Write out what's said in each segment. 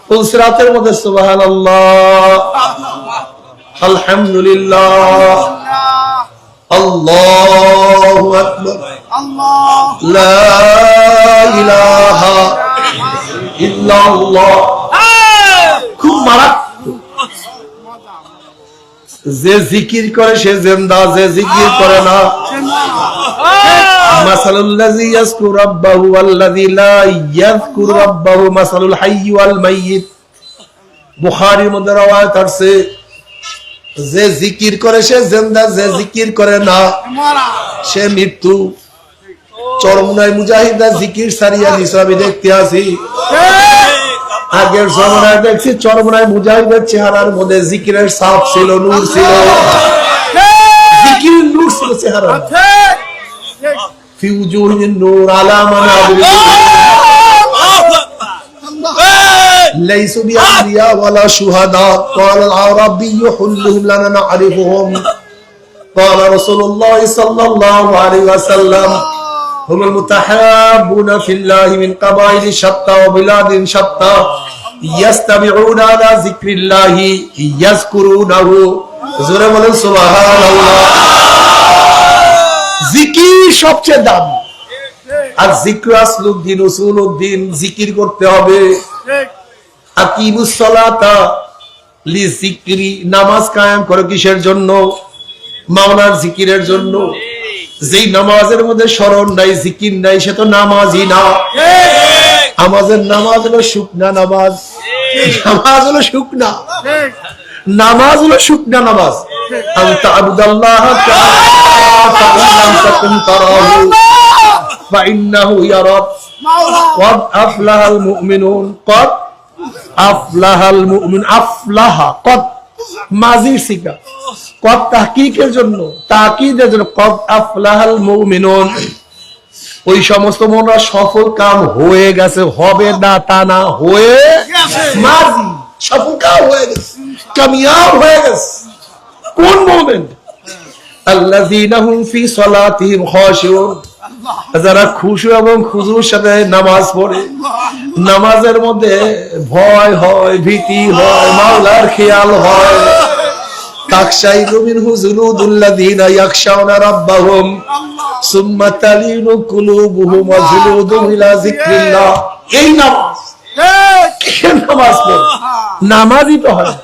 পুলসিরাতের মধ্যে সুবহানাল্লাহ, আলহামদুলিল্লাহ, আল্লাহু আকবার, লা ইলাহা ইল্লাল্লাহ। খুব মারাত্মক। যে জিকির করে সে জিন্দা, যে জিকির করে না। মাসালুল্লাযী ইয়াযকুরু রাব্বাহু ওয়াল্লাযী লা ইয়াযকুরু রাব্বাহু মাসালুল হাইয়্যি ওয়াল মাইয়িত। বুখারীর মধ্যে রওয়ায়াত আছে, যে জিকির করে সে জিন্দা, যে জিকির করে না সে মৃত্যু। চরমনায় মুজাহিদরা জিকির সারিয়া দিছে, আমি দেখতে আছি। আগের জমানায় দেখছি চরমনায় মুজাহিদের চেহারার মধ্যে জিকিরের ছাপ ছিল, নূর ছিল, জিকিরের নূর ছিল চেহারা। ফিউজুহিন নূর আলা মানাবির লাইসু বিআলিয়া ওয়ালা শুহাদা ক্বালা আল-আরাবিয়্যু হুল্লুহুম লানা না'রিফুহুম ক্বালা রাসূলুল্লাহ সাল্লাল্লাহু আলাইহি ওয়াসাল্লাম হুমুল মুতাহাব্বুনা ফিল্লাহি মিন কাবাইলি শাত্তা ওয়া বিলাদিন শাত্তা ইয়াস্তামিউনা আলা যিকরিল্লাহি ইয়াযকুরুনাহু। জোরে বলেন সুবহানাল্লাহ। জিকির সবচেয়ে দামি। আর যিকর আসলুদ্দিন উসুলুদ্দিন, জিকির করতে হবে। আকিমুস সালাতা লিযিকরি, নামাজ কায়েম করো কিসের জন্য? মাওলার জিকিরের জন্য। যেই নামাজের মধ্যে স্মরণ নাই, জিকির নাই, সে তো নামাজই না। আমাদের নামাজ হলো শুকনা নামাজ, নামাজ হলো শুকনা, নামাজ হলো শুকনা নামাজ। আনতা আবুদাল্লাহ ফাইন তাকুন তারাহু ফাইন্নাহু ইয়ারাক ক্বাদ আফলাহাল মুমিনুন। ক্বাদ আফলাহাল মুমিন, আফলাহা ক্বাদ মাজি সিগা, ক্বাদ তাহকিকের জন্য, তাকিদের জন্য। ক্বাদ আফলাহাল মুমিনুন, ওই সমস্ত মোরা সফল কাম হয়ে গেছে, হবে না তা না, হয়ে মাজি সফল কাম হয়ে গেছে, কামিয়াব হয়ে গেছে। কোন মুমিন? আল্লাযীনা হুম ফি সালাতিহিম খাশিউন, যারা খুশু এবং খুজুর সাথে নামাজ পড়ে। নামাজের মধ্যে ভয় হয়, ভীতি হয়, মাওলার খেয়াল হয়। তাকশাইরু মিনহু জুলুদুল্লাযীনা ইয়াখশাউনা রাব্বাহুম সুম্মা তালিনু কুলুবুহুম ওয়া জুলুদুহুম ইলা যিকরিল্লাহ। এই নামাজ, কে নামাজ পড়ে? নামাজই তো হয়।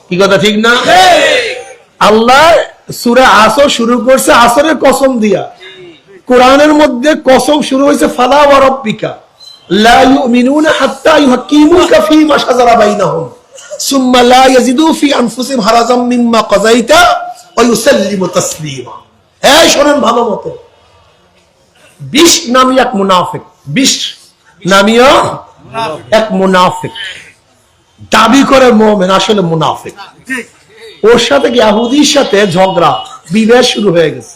কি কথা ঠিক না? আল্লাহ সূরা আসর শুরু করছে আসরের কসম দিয়া। কোরআনের মধ্যে কসম শুরু হয়েছে ফালা ওয়া রাব্বিকা লা ইউমিনুনা হাত্তা ইউহাক্কিমুকা ফীমা শাজারা বাইনাহুম সুম্মা লা ইয়াজিদু ফি আনফুসিহিম হারাজাম মিম্মা কাযাইতা ওয়া ইউসাল্লিমু তাসলিমা। এই শুনুন ভালো মতো, বিশ নামী এক মুনাফিক, বিশ নামী এক মুনাফিক দাবি করে মুমিন, আসলে মুনাফিক। ওর সাথে ইহুদির সাথে ঝগড়া, বিভেদ শুরু হয়ে গেছে।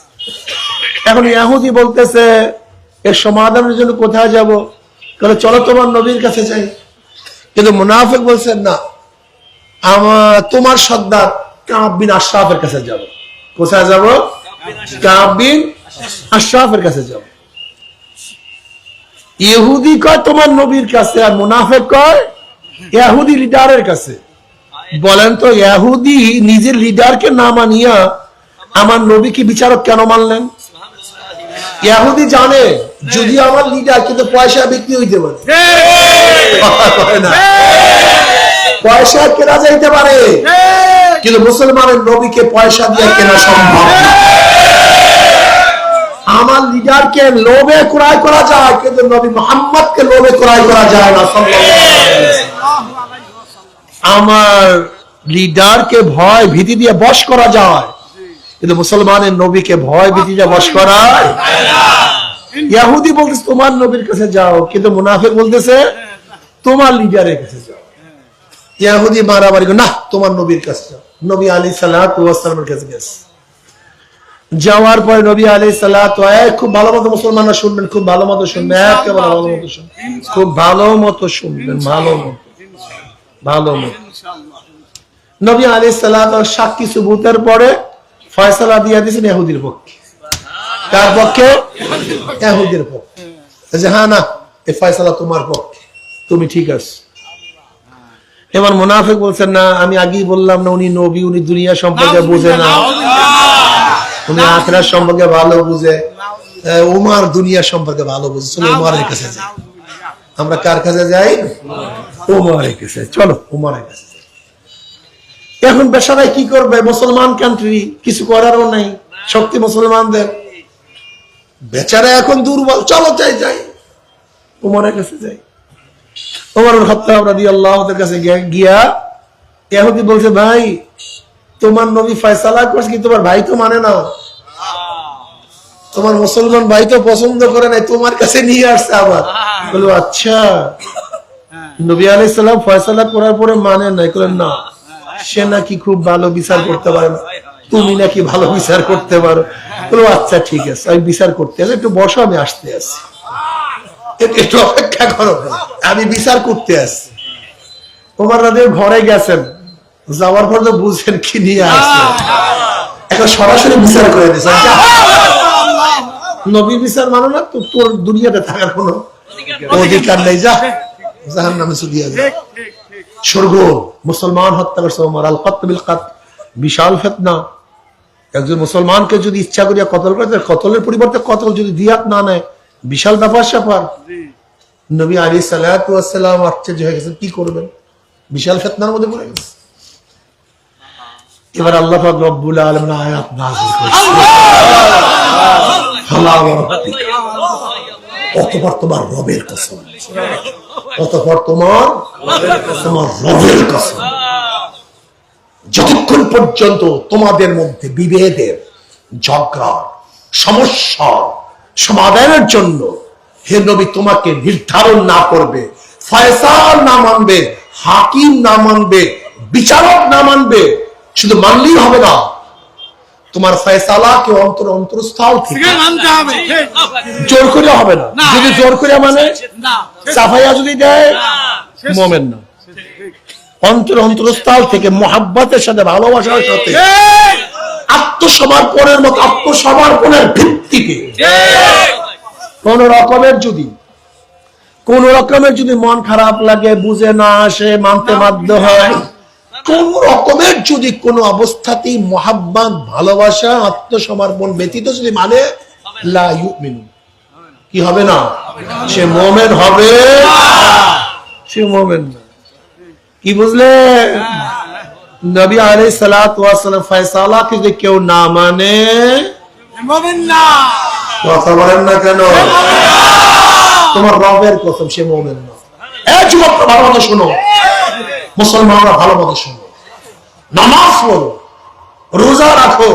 এখন ইহুদি বলতেছে এর সমাধানের জন্য কোথায় যাব? চলো তোমার নবীর কাছে যাই। কিন্তু মুনাফিক বলছে না, তোমার সর্দার কাব বিন আশরাফের কাছে যাব। কোথায় যাব? কাব বিন আশরাফের কাছে যাব। ইহুদি কয় তোমার নবীর কাছে, আর মুনাফিক কয় ইহুদি লিডারের কাছে। বলেন তো, ইহুদি নিজের লিডারকে না মানিয়া আমার নবীকে বিচারক কেন মানলেন? ইহুদি জানে যদি আমার লিডার কিন্তু পয়সা বিক্রি হইতে পারে, পয়সা কেনা যাইতে পারে, কিন্তু মুসলমানের নবীকে পয়সা দিয়ে কেনা সম্ভব না। আমার লিডারকে লোভে ক্রয় করা যায়, কিন্তু নবী মুহাম্মদকে লোভে ক্রয় করা যায় না। আমার লিডারকে ভয় ভীতি দিয়ে বশ করা যায়, কিন্তু মুসলমানের নবীকে ভয় ভীতি দিয়ে বশ করা। ইহুদি বলতেছে তোমার নবীর কাছে যাও, কিন্তু মুনাফিক বলতেছে তোমার লিডারের কাছে যাও। ইহুদি মারামারি না, তোমার নবীর কাছে যাও। নবী আলাইহিস সালাতু ওয়াস সালামের কাছে গেছে। যাওয়ার পরে নবী আলাইহিস সালাতু খুব ভালো মতো মুসলমানরা শুনবেন, খুব ভালো মতো শুনবেন, একেবারে ভালো মতো শুনবেন, খুব ভালো মতো শুনবেন, ভালো মতো, ভালো মতো। নবী আলাইহিস সালাতু সাক্ষী সুবুতের পরে ফয়সালা দিয়ে দিয়েছেন ইহুদির পক্ষে। কার পক্ষে? ইহুদির পক্ষে। যে হ্যাঁ না, এই ফয়সালা তোমার পক্ষে। তুমি ঠিক আছো। এবার মুনাফিক বলছেন না, আমি আগেই বললাম না উনি নবী, উনি দুনিয়া সম্পর্কে বুঝে না, উনি আখিরাত সম্পর্কে ভালো বুঝে। উমর দুনিয়া সম্পর্কে ভালো বুঝে, চলো উমরের কাছে যাই। আমরা কার কাছে যাই? উমরের কাছে। চলো উমরের কাছে। এখন বেচারাই কি করবে? মুসলমান কান্ট্রি, কিছু করারও নাই, শক্তি মুসলমানদের। বেচারা এখন দুর্বল, চলো যাই যাই উমরের কাছে যাই। ওমর খাত্তাব রাদিয়াল্লাহু তাআলার কাছে গিয়া ইহুদি বলছে, ভাই তোমার নবী ফয়সালা করছে কি তোমার ভাই তো মানে না, তোমার মুসলমান ভাই তো পছন্দ করে নাই, তোমার কাছে নিয়ে আসছে আবার। বললো আচ্ছা, নবী আলাইহিস সালাম ফয়সালা করার পরে মানে নাই? বললেন না, সে নাকি খুব ভালো বিচার করতে পারে না, তুমি নাকি ভালো বিচার করতে পারো। বললো আচ্ছা ঠিক আছে, আমি বিচার করতে আসি, একটু বসো, আমি আসতে আসি, একটু অপেক্ষা করো, আমি বিচার করতে আসছি। ওমর রাদিয়াল্লাহু ঘরে গেছেন, যাওয়ার পর তো বুঝছেন কি নিয়ে আসছে, এখন সরাসরি বিচার করে দিয়েছে। নবীর বিচার মানো না তো তোর দুনিয়াতে থাকার কোনো অধিকার নেই, যা জাহান্নামে চলে যা। স্বর্গ মুসলমান হত্যা করছে ওমর, আল কতল বিল কতল, বিশাল ফিতনা। একজন মুসলমানকে যদি ইচ্ছা করিয়া কতল করে, কতলের পরিবর্তে কতল যদি দিয়াত না নেয়, বিশাল ব্যাপার স্যাপার। নবী আলাইহিস সালাতু ওয়াস সালাম আশ্চর্য হয়ে গেছেন, কি করবেন, বিশাল ফিতনার মধ্যে পড়ে গেছে। এবার আল্লাহ পাক রব্বুল আলামিন আয়াত নাযিল করেছেন, অতঃপর তোমার রবের কসম, অতঃপর তোমার রবের কসম, যতক্ষণ পর্যন্ত তোমাদের মধ্যে বিভেদের, ঝগড়া, সমস্যা সমাধানের জন্য হে নবী তোমাকে নির্ধারণ না করবে, ফয়সালা না মানবে, হাকিম না মানবে, বিচারক না মানবে, শুধু মানলেই হবে না, তোমার ফয়সালাকে অন্তরস্থল থেকে মানতে হবে, জোর করে হবে না। যদি জোর করে মানে সাফাইয়া যদি দেয়, মুমিন না। অন্তরস্থল থেকে মুহাব্বতের সাথে, ভালোবাসার সাথে, আত্মসমর্পণের মতো আত্মসমর্পণের ভিত্তিতে কোন রকমের যদি মন খারাপ লাগে, বুঝে না আসে, মানতে বাধ্য হয়, কোন রকমের যদি কোন অবস্থাতেই মুহাব্বত, ভালোবাসা, আত্মসমর্পণ ব্যতীত যদি মানে, লা ইউমিনু, কি হবে না? সে মুমিন হবে, সে মুমিন না। কি বুঝলে? নবী আলাইহিস সালাতু ওয়াস সালাম ফয়সালাকে যদি কেউ না মানে, মুমিন না। কথা বলেন না কেন? তোমার রবের কসম, সে মুমিন না। এই যুবক ভালো মতো শোনো, মুসলমানরা ভালো মতো শোনো, নামাজ পড়ো, রোজা রাখো,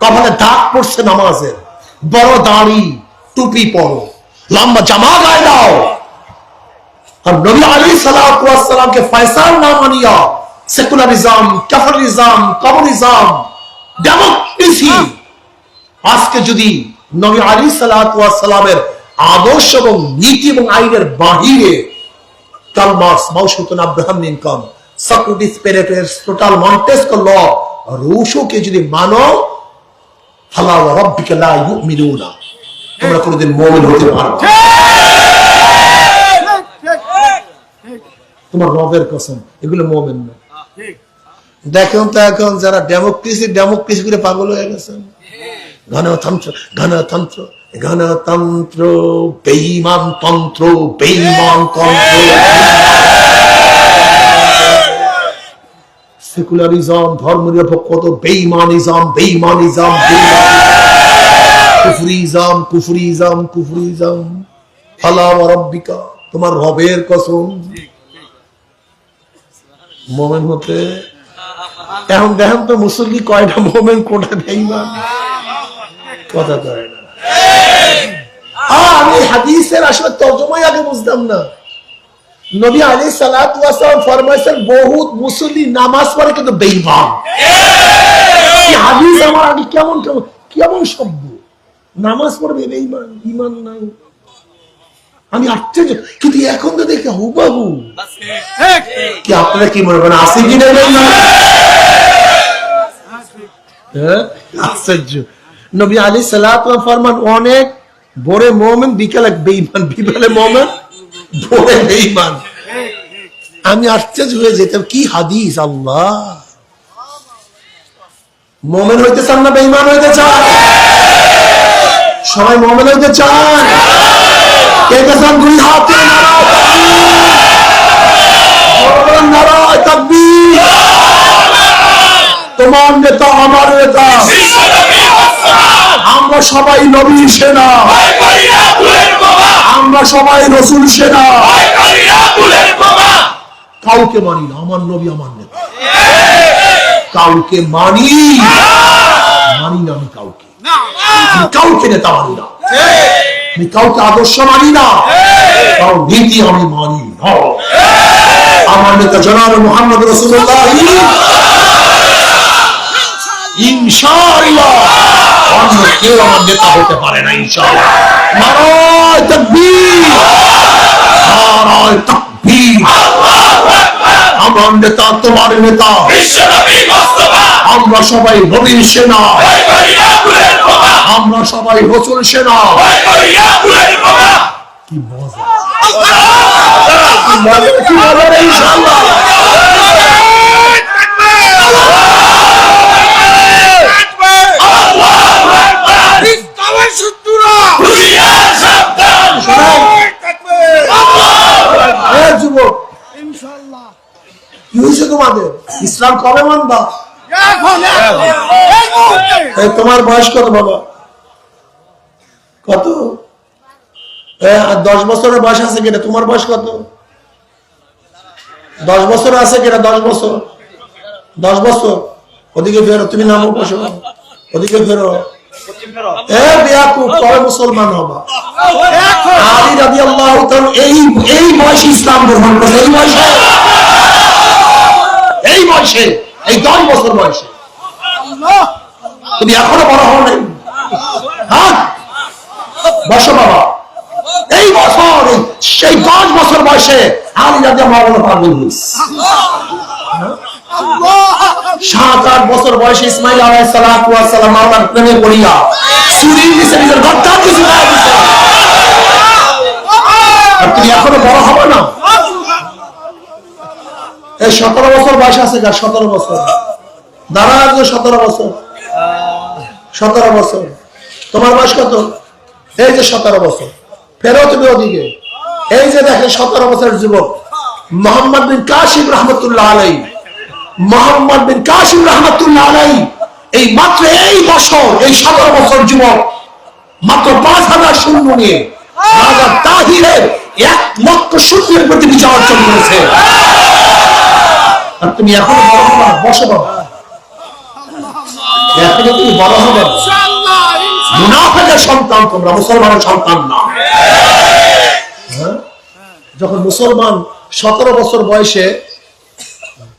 কপালে দাগ পড়ছে নামাজের, বড় দাড়ি, টুপি পরো, লম্বা জামা গায়ে দাও। আর নবী আলাইহিস সালাতু ওয়াস সালামকে ফয়সাল না মানিয়া সেকুলারিজম, কাফারিজম, কমিউনিজম, ডেমোক্রেসি, আজকে যদি নবী আলাইহিস সালাতু ওয়াস সালামের আদর্শ এবং নীতি এবং আইনের বাহিরে Karl Marx, Mao Tse tung Abraham Lincoln, Socrates, প্যারাক্লিটস, টোটাল মন্টেস্কো ল, রুশোকে যদি মানো, ফালা ওয়া রাব্বিকা লা ইউমিনুনা, তোমরা কোনোদিন মুমিন হতে পারবে না। তোমার রবের কসম, এগুলো মুমিন না। দেখুন তো এখন যারা ডেমোক্রেসি করে পাগল হয়ে গেছেন, গণতন্ত্র, বেঈমান তন্ত্র, সেকুলারিজম, ধর্মনিরপেক্ষ, বেঈমানিজম, কুফরিজম। ফালা ওয়া রাব্বিকা, তোমার রবের কসম, মুমিন হতে। এখন দেখেন তো মুসল্লি কয়টা মুমিন, কোনটা বেঈমান, কথা কয় না। আমি হাদিসের আসলে তর্জমাই আগে বুঝতাম না। নবী আলাইহিস সালাতু ওয়াস সালাম ফরমাইছেন, বহুত মুসল্লি নামাজ পড়ে কিন্তু বেঈমান। এই হাদিস আমার আগে কেমন শব্দ, নামাজ পড়বে বেঈমান, ঈমান নাই। আমি আশ্চর্য, কিন্তু এখন তো দেখি হুবাহু। কি আপনারা কি মনে করেন আছে কি না? আশ্চর্য। নবী আলাইহিস সালাতু ওয়াস ফরমান, অনেক ভোরে মুমিন, বিকালে বেঈমান, বিকালে মুমিন, ভোরে বেঈমান। আমি আশ্চর্য হয়ে যেতাম, কি হাদিস! আল্লাহ, মোমেন হইতে চান না বেঈমান হইতে চান? সবাই মোমেন হইতে চান? কে কে চান? দুই হাতে নারায় তাকবীর! তোমার নেতা আমার নেতা, আমরা সবাই নবীর সেনা, আমরা সবাই রসুল সেনা। কাউকে মানি না, আমার নবী আমার নেতা। কাউকে মানি না আমি, কাউকে নেতা মানি না, আমি কাউকে আদর্শ মানি না, কারো নীতি আমি মানি না। আমার নেতা জনাব মুহাম্মদ রাসূলুল্লাহ, ইনশাআল্লাহ অন্য কেউ আমার নেতা হতে পারে না, ইনশাআল্লাহ। নারায়ে তাকবীর, নারায়ে তাকবীর! আমার নেতা তোমার নেতা, আমরা সবাই নবীর সেনা, আমরা সবাই রাসূল সেনা। কি মজা, কি মজা! ইনশাআল্লাহ কি হয়েছে তোমাদের? ইসলাম কবে মানবা? তোমার বয়স কত বাবা? কত? 10 বছরের বয়স আছে কিনা? তোমার বয়স কত? 10 বছর আছে কিনা? 10 বছর, 10 বছর। ওদিকে ফেরো, তুমি নামো বসো, ওদিকে ফেরো। মুসলমান হবা। আলী রাদিয়াল্লাহু তাআলা এই বয়সে ইসলাম গ্রহণ করেছে, এই বয়সে, এই 10 বছর বয়সে। তুমি এখনো বড় হও নাই। হ্যাঁ, বসো বাবা। এই বছর, সেই 10 বছর বয়সে আলী রাদিয়াল্লাহু পাগল হয়েছে। 7-8 বছর বয়সে ইসমাঈল আলাইহিস সালাম মাওলার প্রেমে পড়িয়া চুরির নিচে নিজের গর্দান কিছু না দিছে। আর তুমি এখনো বড় হবে না। এই 17 বছর বয়স আছে, 17 বছর দাঁড়া, 17 বছর, 17 বছর। তোমার বয়স কত? এই যে 17 বছর। ফেরো তুমি ওদিকে। এই যে দেখেন 17 বছরের যুবক মোহাম্মদ বিন কাসিম রাহমাতুল্লাহ আলাইহি, মোহাম্মদ বিন কাসিম রাহমাতুল্লাহ আলাইহি এই মাত্র এই বছর, এই 17 বছর যুবক মাত্র 5000 সৈন্য নিয়ে রাজা তাহিরের 1 লক্ষ সৈন্যের প্রতি বিজয় অর্জন করেছে। আর তুমি এখনো বড় হবে না। বসো বাবা, এখনো তুমি বড় হবে না। মুনাফিকের সন্তান তোমরা, মুসলমানের সন্তান না। যখন মুসলমান 17 বছর বয়সে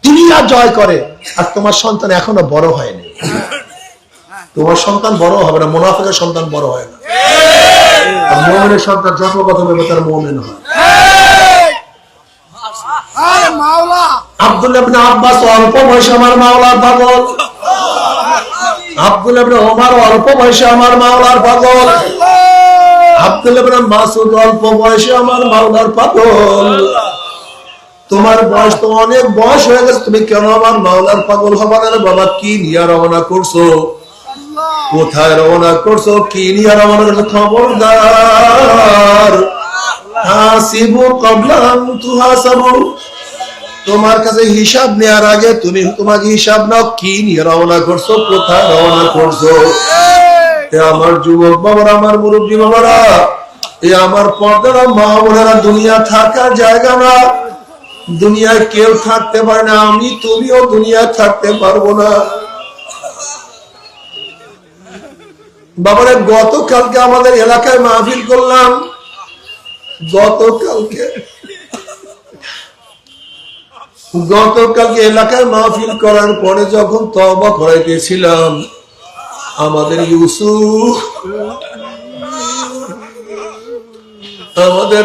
দুনিয়া জয় করে, আর তোমার সন্তান এখনো বড় হয়নি, তোমার সন্তান বড় হবে না। মুনাফিকের সন্তান বড় হয় না। আর মুমিনের সন্তান জন্মগত ভাবে তার মুমিন হয়। আব্দুল্লাহ ইবনে আব্বাস অল্প বয়সে আমার মাওলার পাগল। আব্দুল্লাহ ইবনে ওমর অল্প বয়সে আমার মাওলার পাগল। আব্দুল্লাহ ইবনে মাসউদ অল্প বয়সে আমার মাওলার পাগল। তোমার বয়স তো অনেক বয়স হয়ে গেছে, তুমি কেন আমার মাওলার পাগল হবে না? বাবা, কি নিয়ে রওনা করছো? কোথায় রওনা করছো? কি নিয়ে রওনা করছো? খবরদার, হাসিবু ক্বাবলা আন তুহাসাবু। তোমার কাছে হিসাব নেওয়ার আগে তুমি তোমাকে হিসাব নাও, কি নিয়ে রওনা করছো, কোথায় রওনা করছো। আমার যুবক বাবারা, আমার মুরব্বী বাবারা, আমার পর্দারা মা বোনেরা, দুনিয়া থাকার জায়গা না। দুনিয়ায় কেউ থাকতে পারে না, আমি তুমিও দুনিয়া থাকতে পারবো না। বাবারে, গতকালকে আমাদের এলাকায় মাহফিল করলাম। গতকালকে এলাকায় মাহফিল করার পরে যখন তওবা করাইতেছিলাম, আমাদের ইউসুফ, আমাদের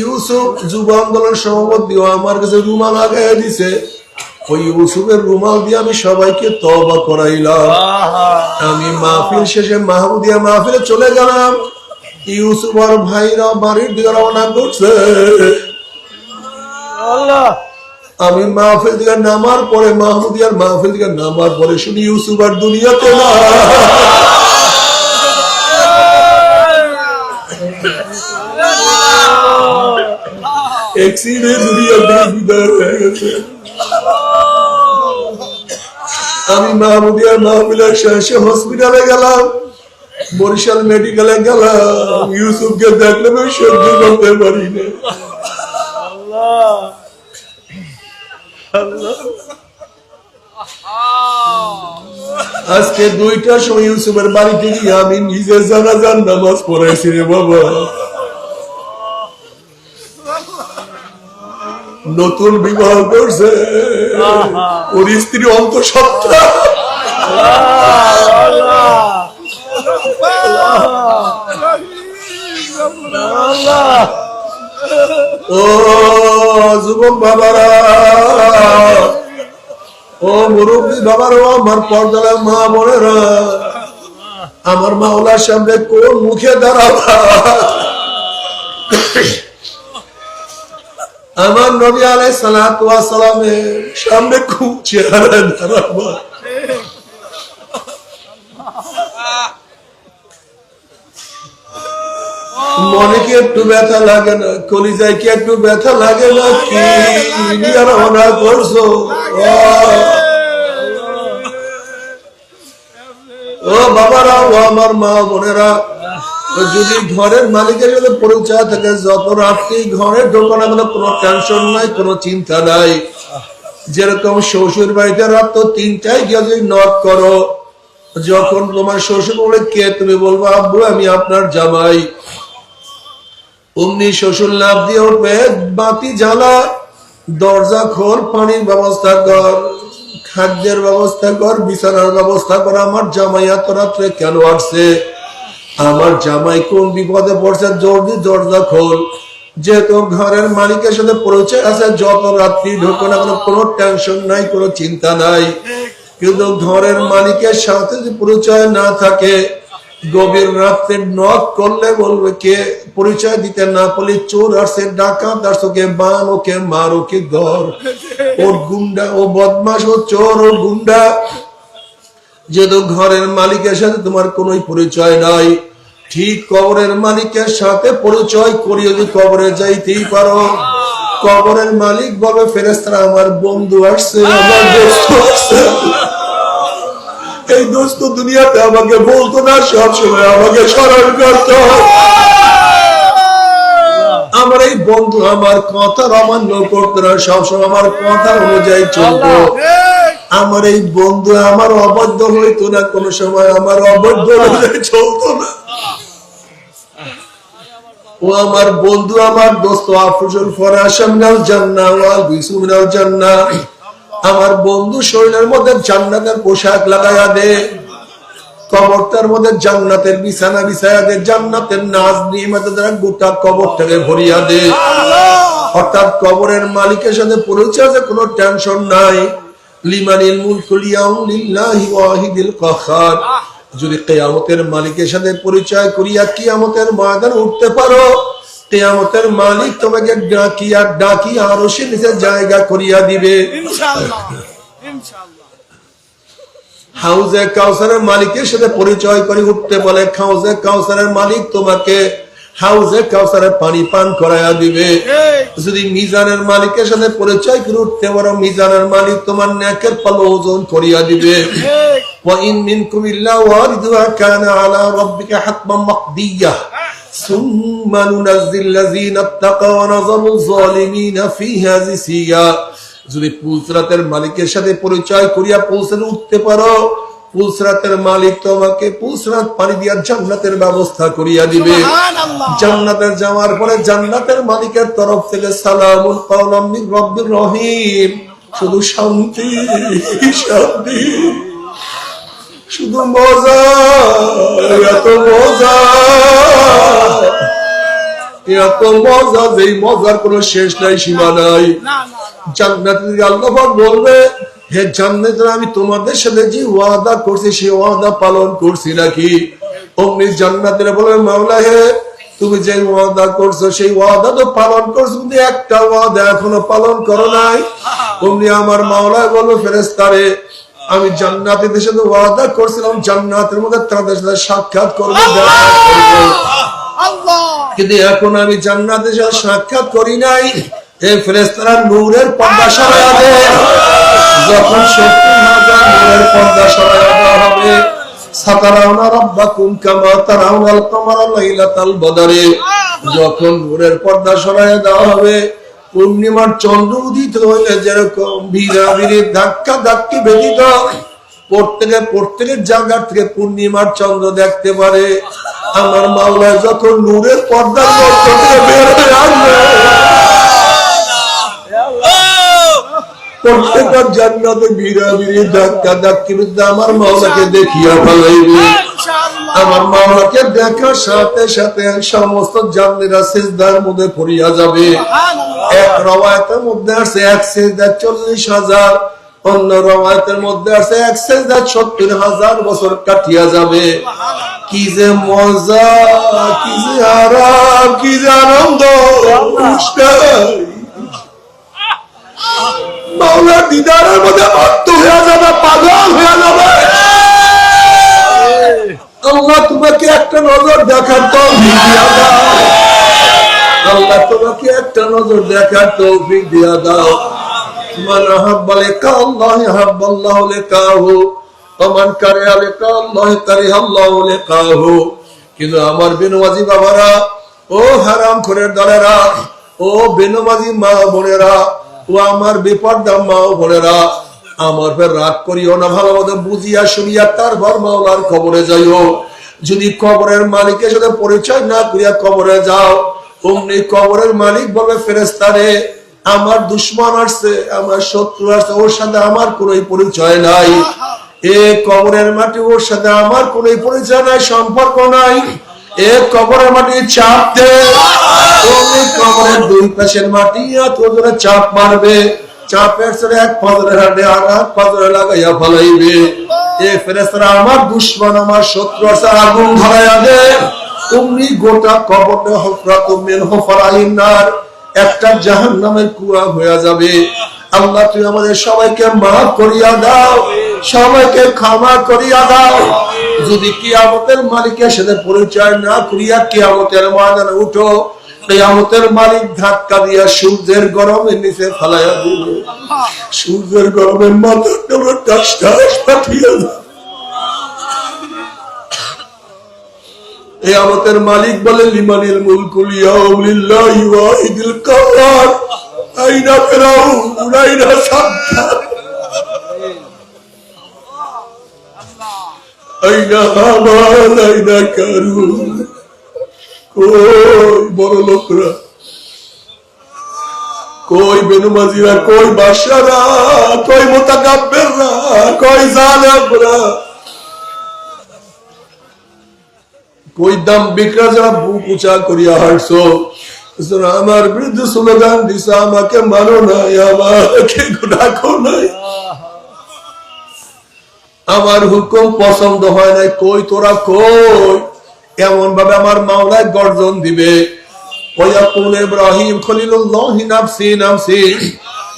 ইউসুফ যুব আন্দোলন সভাপতি আমার কাছে রুমাল লাগাই দিছে। ওই ইউসুফের রুমাল দিয়ে আমি সবাইকে তওবা করাইলাম। আমি মাহফিল শেষে মাহমুদিয়া মাহফিলে চলে গেলাম। ইউসুফ আর ভাইরা বাড়ির দিকে রওনা করছে। আমি মাহফিল থেকে নামার পরে মাহমুদিয়ার মাহফিল থেকে নামার পরে শুনি ইউসুফ আর দুনিয়াতে না। আমি মাহমুদিয়ার মাহফিলের শেষে হসপিটালে গেলাম, বরিশাল মেডিকেলে গেলাম, ইউসুফকে দেখলে আমি সহ্য করতে পারি না। আজকে 2টার সময় ইউসুফের বাড়িতে গিয়ে আমি নিজে জানাজার নামাজ পড়াইছি রে বাবা। নতুন বিবাহ করছে, ওর স্ত্রী অন্তঃসত্ত্বা। ও যুবক বাবারা, ও মুরব্বী বাবারা, আমার পর্দার মা বোনেরা, আমার মাওলার সামনে কোন মুখে দাঁড়াবা? আমার নবী আলাইহিস সালাতু ওয়াস সালামের সামনে কোন চেহারা দাঁড়াবা? মনে কি একটু ব্যথা লাগে না? কলিজায় কি একটু ব্যথা লাগে না? কি রওনা করছো? ও বাবারা, ও আমার মা বোনেরা, যদি ঘরের মালিকের সাথে পরিচয় থাকে, যত রাত্রি ঘরে ঢোকো না, কোনো টেনশন নাই, কোনো চিন্তা নাই। যেরকম শ্বশুর বাড়িতে রাত তো 3টায় গিয়ে যদি নক করো, যখন তোমার শ্বশুর বলে কে, তুমি বলবো আব্বু আমি আপনার জামাই। অমনি শ্বশুর লাভ দিয়ে উঠবে, বাতি জ্বালা, দরজা খোল, পানির ব্যবস্থা কর, খাদ্যের ব্যবস্থা কর, বিছানার ব্যবস্থা কর। আমার জামাই এত রাত্রে কেন আসছে? আমার জামাই কোন বিপদে পড়ছে? জলদি দরজা খোল। যেহেতু ঘরের মালিকের সাথে পরিচয় আছে, যত রাত্রি ঢোকো না, কোনো টেনশন নাই, কোনো চিন্তা নাই। কিন্তু ঘরের মালিকের সাথে যদি পরিচয় না থাকে, গভীর রাত্রে নক করলে বলবে কে, পরিচয় দিতে না পারলে চোর আসছে, ডাকাত আসছে, ওকে বান, ওকে মার, ওকে ধর, ওর গুন্ডা, ও বদমাশ, ও চোর, ও গুন্ডা। যেহেতু ঘরের মালিকের সাথে তোমার কোন পরিচয় নাই, ঠিক কবরের মালিকের সাথে পরিচয় করিয়ে যদি কবরে যাইতেই পারো, কবরের মালিক বলবে ফেরেশতারা আমার বন্ধু আসছে, আমার দোস্ত আসছে। এই দোস্ত দুনিয়াতে আমাকে বলতো না, সবসময় আমাকে স্মরণ করতো। আমার এই বন্ধু আমার কথা অমান্য করতো না, সবসময় আমার কথা অনুযায়ী চলতো। আমার এই বন্ধু আমার অবৈধ হইতো না, কোন সময় আমার অবৈধ অনুযায়ী চলতো না। ও আমার বন্ধু, আমার দোস্ত, আফজল ফরাশা মিনাল জান্নাহ ওয়াল বিসু মিনাল জান্নাহ। আমার বন্ধু শরীরের মধ্যে জান্নাতের পোশাক লাগাইয়া দে, কবরটার মধ্যে জান্নাতের বিছানা বিছাইয়া দে, জান্নাতের নাজ নিয়ামতের দ্বারা গোটা কবরটাকে ভরিয়া দে। অর্থাৎ কবরের মালিকের সাথে পরিচয় আছে, কোনো টেনশন নাই। লিমানিল মুলকুল ইয়াউম লিল্লাহি ওয়াহিদিল কাহ্হার। যদি কিয়ামতের মালিকের সাথে পরিচয় করিয়া কিয়ামতের ময়দানে উঠতে পারো, কিয়ামতের মালিক তোমাকে ডাকিয়া ডাকিয়া আরশের নিচে জায়গা করিয়া দিবে ইনশাআল্লাহ, ইনশাআল্লাহ। হাউজে কাউসারের মালিকের সাথে পরিচয় করে উঠতে বলে, হাউজে কাউসারের মালিক তোমাকে হাউজে কাউসারের পানি পান করাইয়া দিবে। যদি মিজানের মালিকের সাথে পরিচয় করে উঠতে পারো, মিজানের মালিক তোমার নেকের পাল্লা ওজন করিয়া দিবে। ওয়া ইন মিনকুম ইল্লা ওয়ারিদুহা কানা আলা রাব্বিকা হাতমান মাকদিয়্যা সুম্মা নুনাজ্জিল লাযিনা তাকাউ ওয়া নাযারু যালিমিনা ফিহা জিসিয়া। যদি পুলসরাতের মালিকের সাথে পরিচয় করিয়া পুলসরাতে উঠতে পারো, পুলসরাতের মালিক তোমাকে পুলসরাত পানি দিয়া জান্নাতের ব্যবস্থা করিয়া দিবে। জান্নাতে যাওয়ার পরে জান্নাতের মালিকের তরফ থেকে সালামুন কাওলাম মির রাব্বির রহিম, শুধু শান্তি শান্তি, শুধু মজা, এত মজা, এত মজা, যেই মজার কোনো শেষ নাই, সীমা নাই। জান্নাতে আল্লাহ পাক বলবে, হে জান্নাতের আমি তোমাদের সাথে যে ওয়াদা করছি সেই ওয়াদা পালন করছি নাকি? অমনি জান্নাতের বলবে, মাওলা হে তুমি যে ওয়াদা করছো সেই ওয়াদা তো পালন করছো, কিন্তু একটা ওয়াদা এখনো পালন করো নাই। তুমি আমার মাওলায় বলো ফেরেশতারে, আমি জান্নাতীদের সাথে ওয়াদা করছিলাম জান্নাতের মধ্যে তাদের সাথে সাক্ষাৎ করবো, কিন্তু এখন আমি জান্নাতের সাথে সাক্ষাৎ করি নাই। এই ফেরেশতারা নূরের পর্দা সরাইয়া দেয়। যখন 70,000 নূরের পর্দা সরাইয়া দেওয়া হবে, সাতারাউনা রাব্বাকুম কামা তারাউনাল কামারা লাইলাতাল বদরে, যখন নূরের পর্দা সরাইয়া দেওয়া হবে, পূর্ণিমার চন্দ্র উদিত হইলে যেরকম ভিড়াভিড়ি ধাক্কা ধাক্কি ব্যতীত প্রত্যেকের জায়গা থেকে পূর্ণিমার চন্দ্র দেখতে পারে, আমার মাওলা যখন নূরের পর্দার মধ্য থেকে বের হয়ে আসবে, প্রত্যেকের জান্নাতে ভিড়াভিড়ি ধাক্কা ধাক্কি ব্যতীত আমার মাওলাকে দেখিয়া ফেলাইবে। আমার মাওলাকে দেখার সাথে সাথে সমস্ত জান্নাতীরা সিজদার মধ্যে পড়িয়া যাবে। এক রওয়ায়াতের মধ্যে আছে এক সিজদা 40,000, অন্য রওয়ায়াতের মধ্যে আছে এক সিজদা 70,000 বছর কাটিয়া যাবে। কি যে মজা, কি যে আরাম, কি যে আনন্দ! মাওলার দিদারের মধ্যে মত্ত হয়ে যাবে, পাগল হয়ে যাবে। আল্লাহ তোমাকে একটা নজর দেখার তৌফিক দিয়া দাও, আল্লাহ তোমাকে একটা নজর দেখার তৌফিক দিয়া দাও। মান আহাব্বা লিকা আল্লাহ আহাব্বাল্লাহু লিকাহু ওয়া মান কারিহা লিকা আল্লাহ কারিহাল্লাহু লিকাহু। কিন্তু আমার বেনমাজি বাবারা, ও হারামখোরের দলেরা, ও বেনমাজি মা বোনেরা, ও আমার বেপরদা মা বোনেরা, আমার ফের রাগ করিও না, ভালো মতো বুঝিয়া শুনিয়া তারপর মাওলার কবরে যাইও। যদি কবরের মালিকের সাথে পরিচয় না করিয়া কবরে যাও, অমনি কবরের মালিক বলবে ফেরেশতারে, আমার দুশ্মন আসছে, আমার শত্রু আসছে, ওর সাথে আমার কোন পরিচয় নাই। এ কবরের মাটি, ওর সাথে আমার কোন পরিচয় নাই, সম্পর্ক নাই। এ কবরের মাটি চাপ দে, কবরের দুই পাশের মাটি তোর চাপ মারবে, চাপের ছেড়ে এক পাথরের হাতে আর এক পাথরে লাগাইয়া ফেলাইবে। এ ফেরেশতারা আমার দুশ্মন, আমার শত্রু আছে, আগুন ধরাইয়া দে। তুমি গোটা কবরটা হফরাতুম মিন হুফরাইন নার, একটা জাহান্নামের কুয়া হয়ে যাবে। আল্লাহ তুমি আমাদের সবাইকে মাফ করিয়া দাও, সবাইকে ক্ষমা করিয়া দাও। যদি কিয়ামতের মালিকের সাথে পরিচয় না করিয়া কিয়ামতের ময়দানে উঠো, কিয়ামতের মালিক ধাক্কা দিয়া সূর্যের গরমের নিচে ফেলাইয়া দিবে, সূর্যের গরমের মাথাটা টাস টাস পাঠিয়ে দাও। কিয়ামতের মালিক বলে লিমানিল মুলকুল ইয়াউম লিল্লাহি ওয়াহিদিল কাহ্হার, আইনা ফিরাউন আইনা সাদ্দাত, আইনা হামান আইনা কারুন। কই বড় লোকরা, কই বেনমাজিরা, কই বাদশারা, কই মুতাকাব্বিররা, কই জালেমরা, কই দাম্ভিকরা যারা বুক উঁচা করিয়া হাঁটছো, আমার বিরুদ্ধে স্লোগান দিছ, আমাকে মানো নাই, আমাকে ডাকো নাই, আমার হুকুম পছন্দ হয় নাই, কই তোরা কই? এমন ভাবে আমার মাওলায় গর্জন দিবে। ওয়াকুল ইব্রাহিম খলিলুল্লাহি নাফসি নাফসি,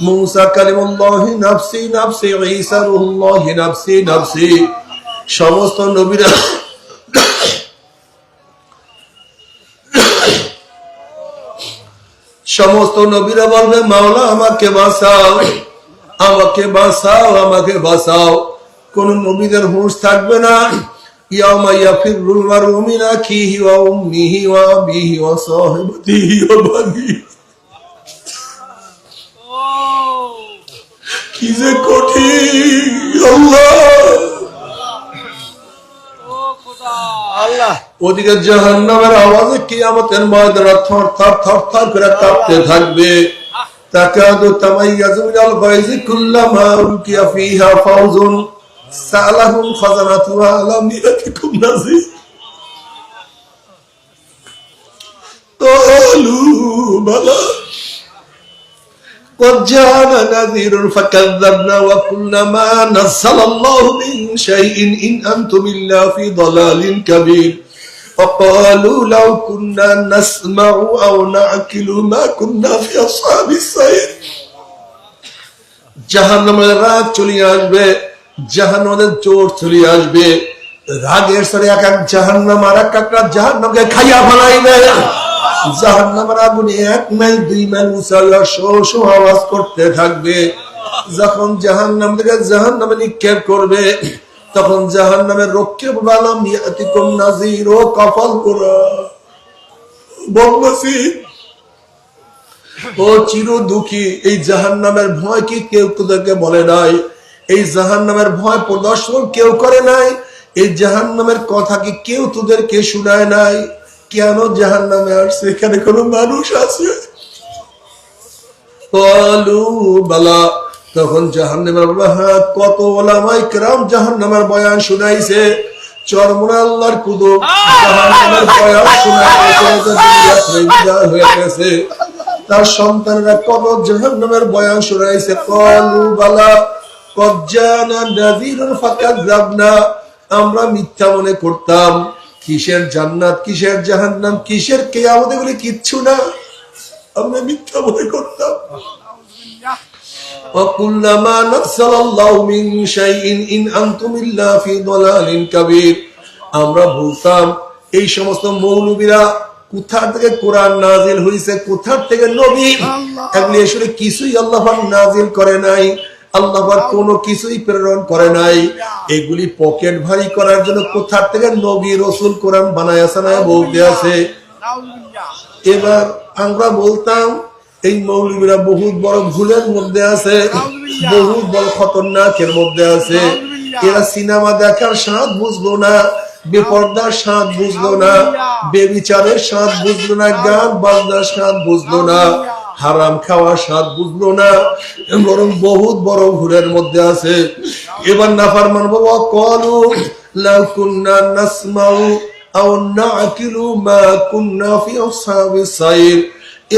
মুসা কালিমুল্লাহি নাফসি নাফসি, ঈসা রূহুল্লাহি নাফসি নাফসি। সমস্ত নবীরা সমস্ত নবীরা বলবে মাওলা আমাকে বাঁচাও, আমাকে বাঁচাও, আমাকে বাঁচাও। কোন নবীদের হুঁশ থাকবে না। ইয়াউমা ইয়াফিরুল মারউ মিন আখিহি ওয়া উম্মিহি ওয়া আবিহি ওয়া সাহিবাতিহি ওয়া বানিহি। কি যে কঠিন! আল্লাহ ওদিকে জাহান্নামের আওয়াজে কিয়ামতের ময়দানে থর থর থর থর করে কাঁপতে থাকবে। তাকাদু তামাইয়াজু মিনাল গায়জি কুল্লামা উলকিয়া ফিহা ফাউজুন সালাহুম খাজানাতুহা আলাম ইয়াতিকুম নাযীর ক্বালু বালা قد جاءنا نذير فكذبنا وقلنا ما نزل الله من شيء إن أنتم إلا في ضلال كبير وقالوا لو كنا نسمع أو نعقل ما كنا في أصحاب السعير জাহান্নামের রাত চলে আসবে, জাহান্নামের জোর চলে আসবে, রাগের সরে এক এক জাহান্নাম আর এক একটা জাহান্নামকে খাইয়া ফেলাইবে। জাহান্নামের আগুনে 1 মাইল 2 মাইল উঁচাইয়া শো শো আওয়াজ করতে থাকবে। যখন জাহান্নাম থেকে জাহান্নামে নিক্ষেপ করবে, তখন জাহান্নামের রক্ষে বলাম ইয়াতিকুম নাযীর ও কফল কুরা বলছি ও চির দুঃখী, এই জাহান্নামের ভয় কি কেউ তোদেরকে বলে নাই? এই জাহান্নামের ভয় প্রদর্শন কেউ করে নাই? এই জাহান্নামের কথা কি কেউ তোদেরকে শোনায় নাই? কেন জাহান্নামে আসছে? এখানে কোনো মানুষ আছে? বলু বালা। তখন জাহান্নামের বলবে হ্যাঁ, কত ওলামায়ে কেরাম জাহান্নামের বয়ান শুনাইছে, চরমনা আল্লাহর কুদরত জাহান্নামের বয়ান শুনাইছে, হয়ে গেছে। তার সন্তানরা কত জাহান্নামের বয়ান শুনাইছে। কলু বালা কদ জানা নাযীরুন ফাকাযাবনা, আমরা মিথ্যা মনে করতাম। কিসের জান্নাত, কিসের জাহান্নাম, কিসের কিয়ামত, এগুলি কিচ্ছু না, আমরা মিথ্যা মনে করতাম। وَكُلَّمَا نَزَّلَ اللَّهُ مِن شَيْءٍ إِنْ أَنْتُمْ إِلَّا فِي ضَلَالٍ كَبِيرٍ। আমরা বলতাম এই সমস্ত মৌলবীরা কোথা থেকে কোরআন নাজিল হইছে, কোথা থেকে নবী, এগুলি আসলে কিছুই আল্লাহ পাক নাজিল করে নাই, আল্লাহ পাক কোনো কিছুই প্রেরণ করে নাই। এগুলি পকেট ভারী করার জন্য কোথা থেকে নবী রাসূল কোরআন বানায়াছে না বলতে আছে। এবার আমরা বলতাম এই মৌলবীরা বহুত বড় ভুলের মধ্যে আছে, বহুত বড় খতরনাকের মধ্যে আছে। এরা সিনেমা দেখার স্বাদ বুঝলো না, বেপরদার স্বাদ বুঝলো না, বেবিচারের স্বাদ বুঝলো না, গান বাজনার স্বাদ বুঝলো না, হারাম খাওয়ার স্বাদ বুঝলো না, বরং বহুত বড় ভুলের মধ্যে আছে। এবার নাফরমান বাবা কলু লাউ কুন্না নাসমাউ আও নাকিলু মা কুন্না ফি আসহাবিস সাইর।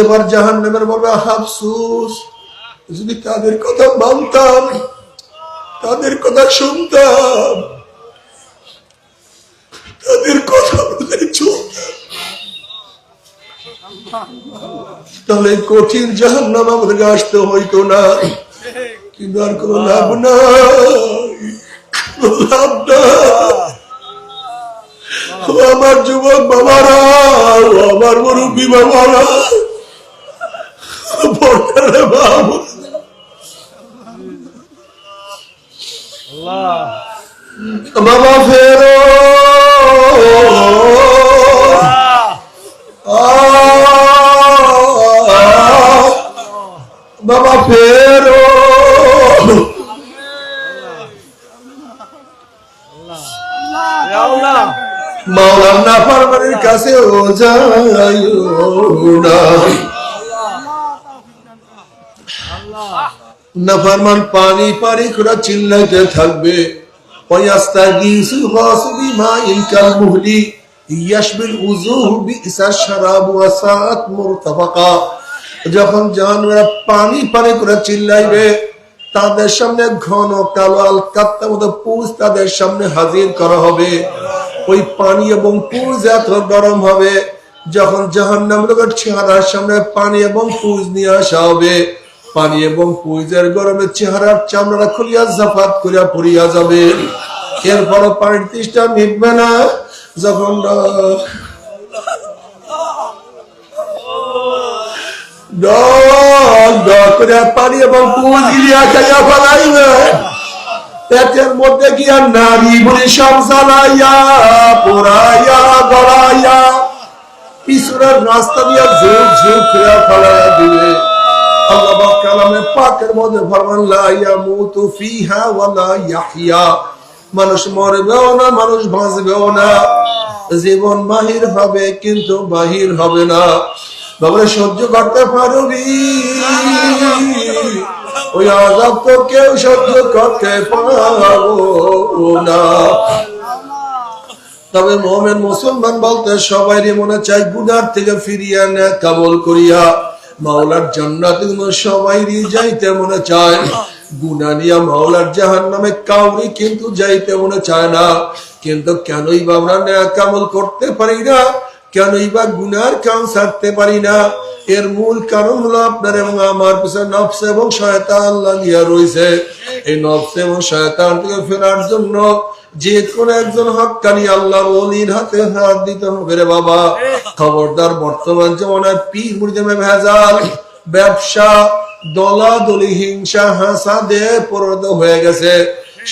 এবার জাহান্নামের বলবে আফসোস, যদি তাদের কথা মানতাম, তাদের কথা শুনতাম, তাদের কথা বলে চলতাম, তাহলে কঠিন জাহান্নাম আমাদেরকে আসতে হইতো না। কিন্তু আর কোনো লাভ নাই, লাভ নাই। আমার যুবক বাবারা, আমার মুরব্বী বাবারা, বাবা ফেরো, বাবা ফেরো, মাওলানা নাফরমানের কাছে ও যাইও না। নাফরমান পানি পানি করে চিল্লাইতে থাকবে, ওয়াস্তাগীসু গাসু বিমাইন কাল মুহলি ইয়াশবিল উযুহ বিইসা শারাবু ওয়া সাআত মুরতাফাকা। যখন জাহান্নামীরা পানি পানি করে চিল্লাইবে, তাদের সামনে ঘন কালো আলকাত্তার মতো পুঁজ তাদের সামনে হাজির করা হবে। ওই পানি এবং পুঁজ এত গরম হবে, যখন জাহান্নামীদের চেহারার সামনে পানি এবং পুঁজ নিয়ে আসা হবে, পানি এবং পুঁজের গরমে চেহারার চামড়া খুলিয়া জাফাত করিয়া পড়িয়া যাবে। এরপরও পানির তৃষ্ণা মিটবে না। যখন পানি এবং পুঁজ গিলিয়া খাইয়া ফেলাইবে, পেটের মধ্যে গিয়া নারী বুড়ি সব জ্বালাইয়া পোড়াইয়া গড়াইয়া পিছনের রাস্তা দিয়া ঝুঁক ঝুঁক করে ফেলাইয়া দিবে। আল্লাহ কালামে পাকের মধ্যে ফরমান লা ইয়ামুতু ফিহা ওয়া লা ইয়াহইয়া, মানুষ মরবেও না, মানুষ বাঁচবেও না, জীবন বাহির হবে কিন্তু বাহির হবে না। বাবা সহ্য করতে পারবি? ওই আযাব তো কেউ সহ্য করতে পারবো না। তবে মুমিন মুসলমান বলতে সবারই মনে চাই গুনার থেকে ফিরিয়া নেক কামল করিয়া মাওলার জান্নাতে সবাইরই যাইতে মনে চায়। গুনাহ নিয়া মাওলার জাহান্নামে কাউরি কিন্তু যাইতে মনে চায় না। কিন্তু কেনই বা আমরা নেক আমল করতে পারি না, কেনই বা গুনার কাম ছাড়তে পারি না? এর মূল কারণ হলো আপনার এবং আমার পিছনে নফস এবং শয়তান লাগিয়া রয়েছে। এই নফস এবং শয়তান থেকে ফেরার জন্য যে কোন একজন হক্কানি আল্লাহর ওলির হাতে হাত দিতে হবে রে বাবা। খবরদার, বর্তমান জমানায় পীর মুরিদে ভেজাল, ব্যবসা, দলাদলি, হিংসা, হাসাদে পরিণত হয়ে গেছে।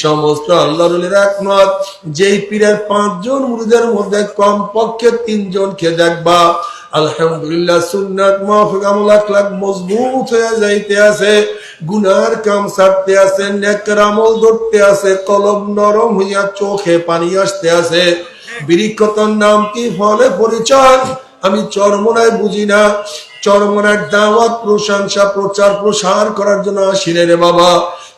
সমস্ত আল্লাহর ওলির একমত, যেই পীরের 5 জন মুরিদের মধ্যে কমপক্ষে 3 জনকে দেখবা আলহামদুলিল্লাহ সুন্নাত মাফিক আমল আখলাক মজবুত হয়ে যাইতে আছে, গুনার কাম ছাড়তে আছে, নেকের আমল ধরতে আছে, কলব নরম হইয়া চোখে পানি আসতে আছে। বিরিক্ষতর নাম কি, ফলে পরিচয় আমি চরমনায় বুঝি না। চরমনার দাওয়াত, প্রশংসা, প্রচার প্রসার করার জন্য আসিনে রে বাবা।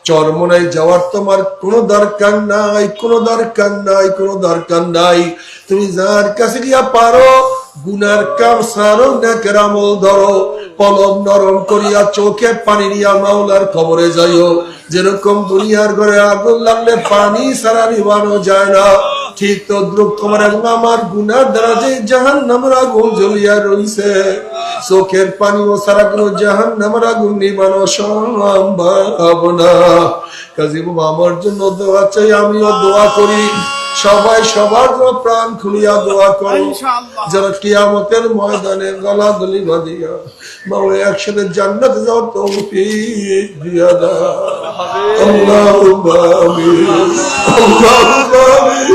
চরমনায় যাওয়ার তোমার কোনো দরকার নাই, কোনো দরকার নাই, কোনো দরকার নাই। তুমি যার কাছে গিয়া পারো গুনার কাম সারো, নেকের আমল ধরো, কলম নরম করিয়া চোখে পানি নিয়া মাওলার কবরে যাইও। যেরকম দুনিয়ার ঘরে আগুন লাগলে পানি ছাড়া নিবানো যায় না, ঠিক তদ্রুপ তোমার এবং আমার গুনার দ্বারা যে জাহান্নামের আগুন জ্বলিয়া রইছে, চোখের পানি ও সারা কোনো জাহান্নামের আগুন নিবানো সম্ভব না। কাজী বাবা আমার জন্য দোয়া চাই, আমিও দোয়া করি। সবাই সবার জন্য প্রাণ খুলিয়া দোয়া করো, যারা কিয়ামতের ময়দানে গলা দলি বাঁধিয়া মাওলা একসাথে জান্নাতে যাওয়ার তৌফিক দিয়া দাও। আল্লাহুম্মা আমিন, আল্লাহুম্মা আমিন।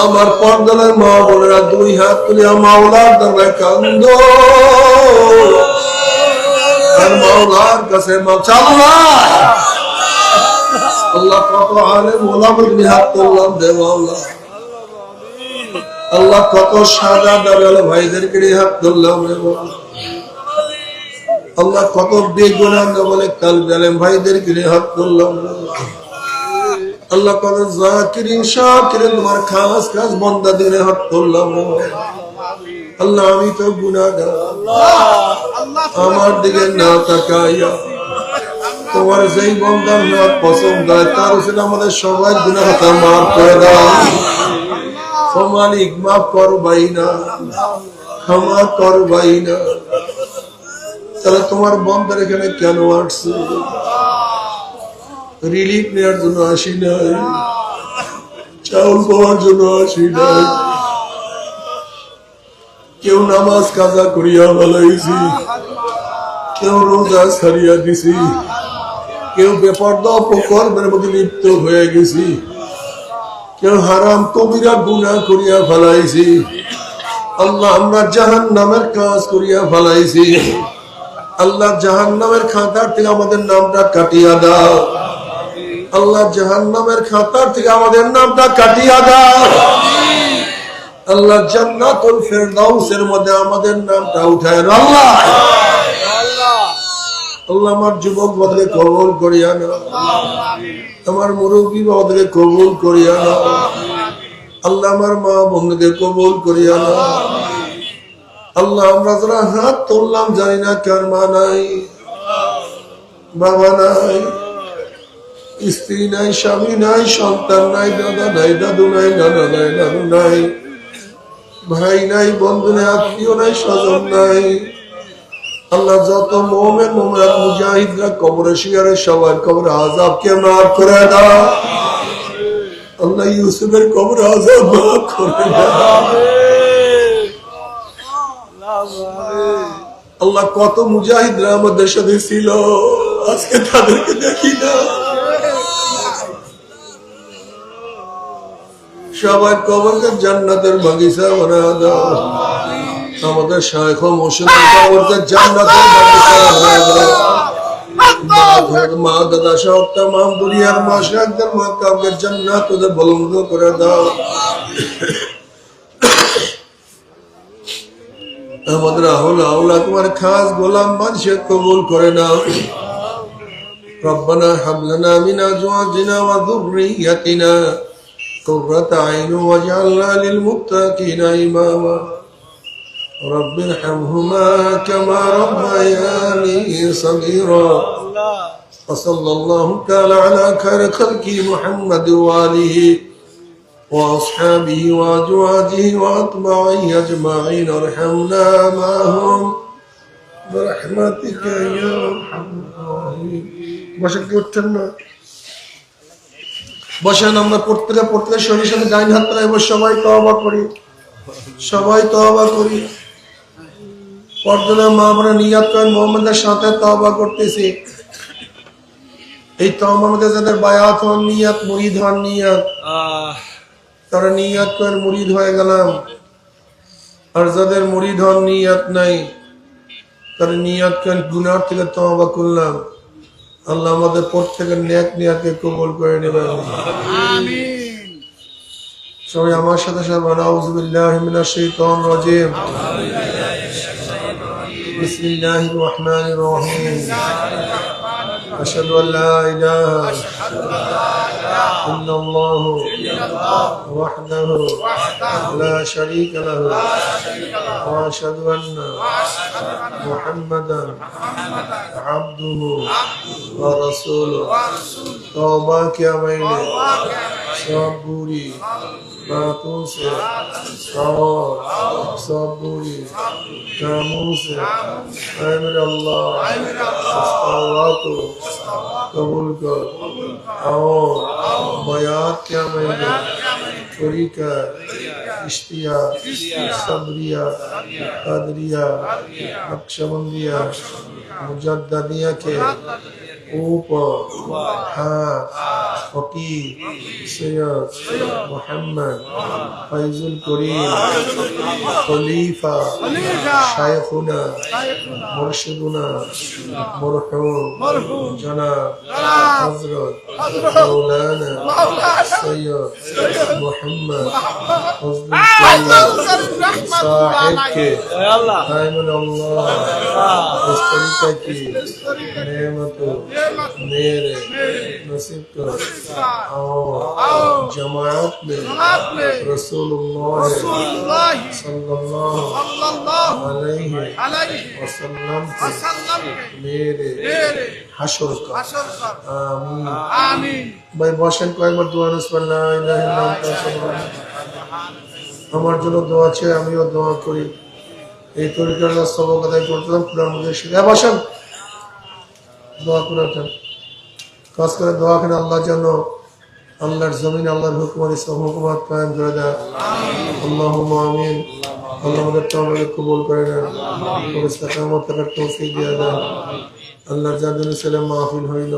আমার পর্দার মা বোনেরা 2 হাত তুলিয়া মাওলার দরবারে কান্দো আর মাওলার কাছে আল্লাহ কত আলেম ওলামা 2 হাত তুললাম দে মাওলা। আল্লাহ কত সাদা দাড়িওয়ালা ভাইদেরকে হাত তুললাম রে মাওলা। আল্লাহ কত বেগুনাহ বলে কালবে আলেম ভাইদেরকে হাত তুললাম। আল্লাহ কত জাকিরিন শাকিরিন তোমার খাস খাস বান্দা দিনে হাত তুললাম। আল্লাহ আমি তো গুনাহগার, আমার দিকে না তাকাইয়া তোমার যেই বান্দার নাম পছন্দ হয় তার উপর আমাদের সবাই গুনাহ মাফ করে দাও। ও মালিক মাফ করবাই না, ক্ষমা করবাই না। তাহলে তোমার বান্দার এখানে কেন আসছে? রিলিফ নেওয়ার জন্য আসি নাই, চাউল পাওয়ার জন্য আসি নাই। কেউ নামাজ কাজা করিয়া ফেলাইছি, কেউ রোজা ছাড়িয়া দিছি, কেউ বেপরদা অপকর্মের মধ্যে লিপ্ত হয়ে গেছি, কেউ হারাম কবিরা গুনাহ করিয়া ফেলাইছি। আল্লাহ আমরা জাহান্নামের কাজ করিয়া ফেলাইছি। আল্লাহ জাহান্নামের খাতার থেকে আমাদের নামটা কাটিয়া দাও। আল্লাহ জাহান্নামের খাতার থেকে আমাদের নামটা কাটিয়া দাও। আল্লাহ জান্নাতুল ফেরদাউসের মধ্যে আমাদের নামটা উঠায় দাও। আল্লাহ আমার যুবক বদলে কবুল করিয়া নাও, আমার মুরব্বী বদলে কবুল করিয়া নাও। আল্লাহ আমার মা বোনকে কবুল করিয়া নাও। আল্লাহ আমরা যারা হাত তুললাম জানি না কার মা নাই, বাবা নাই, স্ত্রী নাই, স্বামী নাই, সন্তান নাই, দাদা নাই, দাদু নাই, নানা নাই, নানু নাই, ভাই নাই, বন্ধু নাই, আত্মীয় নাই, স্বজন নাই। আল্লাহ যত মুমিন মুমিনাত মুজাহিদরা কবরে শিয়ারে সবার কবরে আযাবকে মাফ করে দাও। আল্লাহ ইউসুফের কবরে আযাব মাফ করে দাও। আল্লাহ কত মুজাহিদরা আমাদের সাথে ছিল, আজকে তাদেরকে দেখি না। সবার কবরকে জান্নাতের বাগিচা বানায় দাও। আমাদের শায়খ ও মুর্শিদের কবরকে জান্নাতের বাগিচা বানায় দাও। মা দাদা সহ तमाम দুনিয়ার মাশায়েখদের মাকামকে জান্নাতে বুলন্দ করে দাও। আমাদের আওলা তোমার খাস গোলাম বানিয়ে কবুল করে নাও। রব্বানা হাব লানা মিন আজওয়াজিনা ওয়া যুররিয়াতিনা কুররাতা আইন ওয়াজআলনা লিল মুত্তাকিনা ইমামা। رب ارحمهما كما ربياني صغيرا وصلى الله تعالى على خير خلقه محمد وآله وأصحابه وأزواجه وأتباعه أجمعين ارحمنا معهم برحمتك يا أرحم الراحمين বসেন কি উঠছেন না বসেন আমরা প্রত্যেকে শরীর সাথে ডাইন হাত রাখবো সবাই তওবা করি পর্দার মা বোনেরা নিয়ত করেন মুহাম্মদের সাথে তওবা করতেছি এই তওবার মধ্যে যাদের বায়াত হন নিয়ত মুরিদ হন নিয়ত তারা নিয়ত করেন মুরিদ হয়ে গেলাম আর যাদের মুরিদ হন নিয়ত নাই তারা নিয়ত করেন গুনাহ থেকে তওবা করলাম আল্লাহ আমাদের প্রত্যেকের নেক নিয়তকে কবুল করে নেবেন আমিন সবাই আমার সাথে বলেন আউযু বিল্লাহি মিনাশ শাইতানির রাজীম বিসমিল্লাহির রহমানির রহিম আশহাদু আল্লা ইলাহা ইল্লাল্লাহু ওয়াহদাহু লা শারীকা লাহু ওয়া আশহাদু আন্না মুহাম্মাদান আবদুহু ওয়া রাসূলুহু তওবা কিয়া मैंने सब बुरी बातों से और सब बुरी कामों से ऐ मेरे अल्लाह तौबा को कबूल कर और बयात क्या मैंने तरीका इश्तिया सब्रिया कदरिया नक्शबंदिया मुजद्दिया के ऊपर हाथ फकीर सैयद मोहम्मद फैजुल करीम खलीफा शायखुना मुर्शिदुना मरहूम जनाब हजरत मौलाना सैयद मोहम्मद साहिब के अल्लाह इस तरीके की नेमतों मेरे नसीब कर और जमात में रसूलुल्लाह सल्लल्लाहु अलैहि वसल्लम के मेरे हशर कर आमीन भाई বসেন কয়েকবার দোয়া বিসমিল্লাহ লা ইলাহা ইল্লা আনতা আমার জন্য দোয়া আছে আমিও দোয়া করি এই তরিকার সবক আদায় করতাম কুরআন মধ্যে শিখে বসেন দোয়া করেন খাস করে দোয়া করেন আল্লাহ যেন আল্লাহর জমিন আল্লাহর হুকুম ইসলাম হুকুমত কায়েম করে দেয় আল্লাহুম্মা আমিন আল্লাহ আমাদের তওবাকে কবুল করে নেন और इस्तेकामत तक तौफीक दिया দেন আল্লাহ যাদের সালাম মাহফিল হইল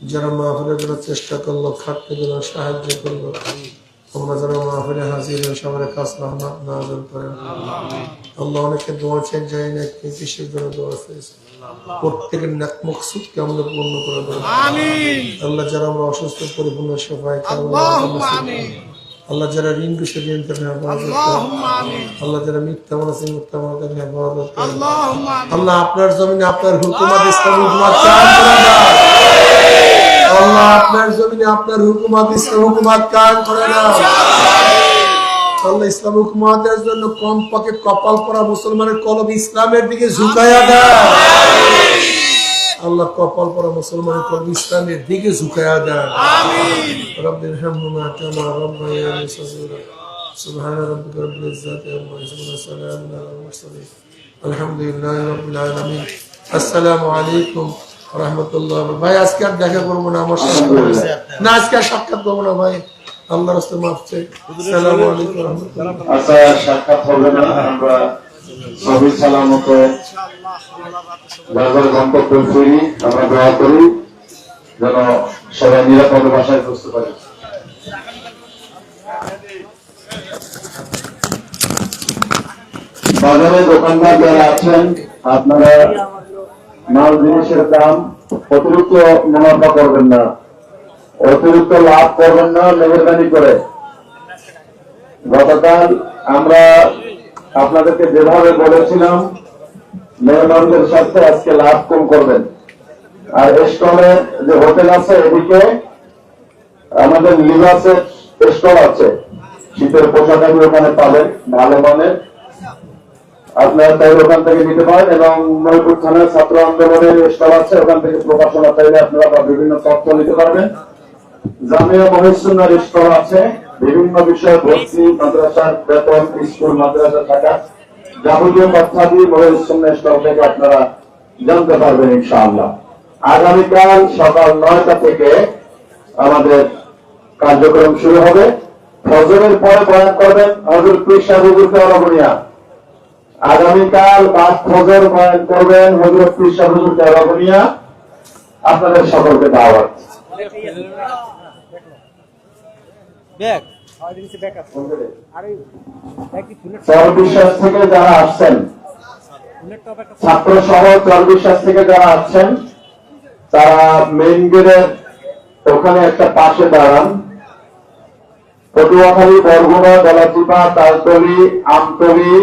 যারা মাহফিলের জন্য চেষ্টা করলো খাটতে জন্য সাহায্য করলো আমরা যারা মাহফিলে হাজির হই সবার কাছে রহমত নাযিল করেন আল্লাহ অনেকে দোয়া চেয়ে যায় না কিসের জন্য দোয়া চেয়েছে প্রত্যেকের নেক মকসুদকে আমরা পূর্ণ করে দেব আমিন আল্লাহ যারা আমরা অসুস্থ পরিপূর্ণ সেবায় আল্লাহুম্মা আমিন আল্লাহ যারা ঋণ গ্রস্ত ঋণ থেকে হেফাজত আল্লাহুম্মা আমিন আল্লাহ যারা মিথ্যা বলেছে মিথ্যা বলাতে হেফাজত আল্লাহুম্মা আমিন আল্লাহ আপনার জমিনে আপনার হুকুমত ইসলামী হুকুমত কায়েম করে দাও আল্লাহ আপনার জমিনে আপনার হুকুমত ইসলামী হুকুমত কায়েম করে দাও আল্লাহ ইসলাম হুকুমতের জন্য কমপক্ষে কপাল পরা মুসলমানের কলব ইসলামের দিকে ঝুঁকায়া দেয় আল্লাহ কপাল পরা মুসলমানের কলব ইসলামের দিকে ঝুঁকায়া দেয় আমিন রব্বির হামহুমা কামা রাব্বায়ানি সগীরা সুবহান রাব্বিকা রাব্বিল ইজ্জাতি আম্মা ইয়াসিফুন সালামুন আলাল মুরসালিন আলহামদুলিল্লাহি রাব্বিল আলামিন আসসালামু আলাইকুম ওয়া রাহমাতুল্লাহি ভাই আজকে আর দেখা করব না আমার সাথে না আজকে আর সাক্ষাৎ করব না ভাই আল্লাহর রাস্তায় মাফ চাই আসসালামু আলাইকুম ওয়া রাহমাতুল্লাহ আচ্ছা সাক্ষাৎ হবে না আমরা সবই সালামত বারবার গন্তব্য করি আমরা দোয়া করি যেন সবাই নিরাপদ বাসায় বুঝতে পারে বাজারে দোকানদার যারা আছেন আপনারা মাল জিনিসের দাম অতিরিক্ত মুনাফা করবেন না অতিরিক্ত লাভ করবেন না মেহরবানি করে গতকাল আমরা আপনাদেরকে যেভাবে বলেছিলাম মেহমানদের সাথে আজকে লাভ কম করবেন আর স্টলে যে হোটেল আছে এদিকে আমাদের লিবাসের স্টল আছে শীতের পোশাক আপনি ওখানে পাবেন ভালো মানের আপনারা চাইলে ওখান থেকে নিতে পারেন, এবং মহিপুর থানার ছাত্র আন্দোলনের স্টল আছে, ওখান থেকে প্রকাশনা চাইলে আপনারা বা বিভিন্ন তথ্য নিতে পারবেন। জামিয়া মহিসুন্নার স্টল আছে, বিভিন্ন বিষয়ে ভর্তি, মাদ্রাসার বেতন, স্কুল মাদ্রাসা থাকা যাবতীয় তথ্যাদি মহিসুন্নার স্টল থেকে আপনারা জানতে পারবেন ইনশাআল্লাহ। আগামীকাল সকাল 9টা থেকে আমাদের কার্যক্রম শুরু হবে। ফজরের পরে বয়ান করবেন হযরত পীর সাহেব হুজুর কেওড়াবুনিয়া। আগামীকাল বাদ ফজর বয়ান করবেন হযরত পীর সাহেব হুজুর কেওড়াবুনিয়া। আপনাদের সকলকে দাওয়াত। চরবিশ্বাস থেকে যারা আসছেন, ছাত্র সহ চরবিশ্বাস থেকে যারা আসছেন, তারা মেইন গেটের ওখানে একটা পাশে দাঁড়ান। পটুয়াখালী, বরগুনা, গলাচিপা, তালতলি, আমতলি,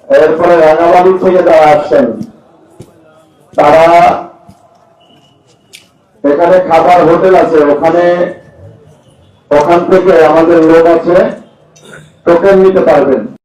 এরপরে রাঙামাটি থেকে যারা আসছেন, তারা এখানে খাবার হোটেল আছে, ওখান থেকে আমাদের লোক আছে, টোকেন নিতে পারবেন।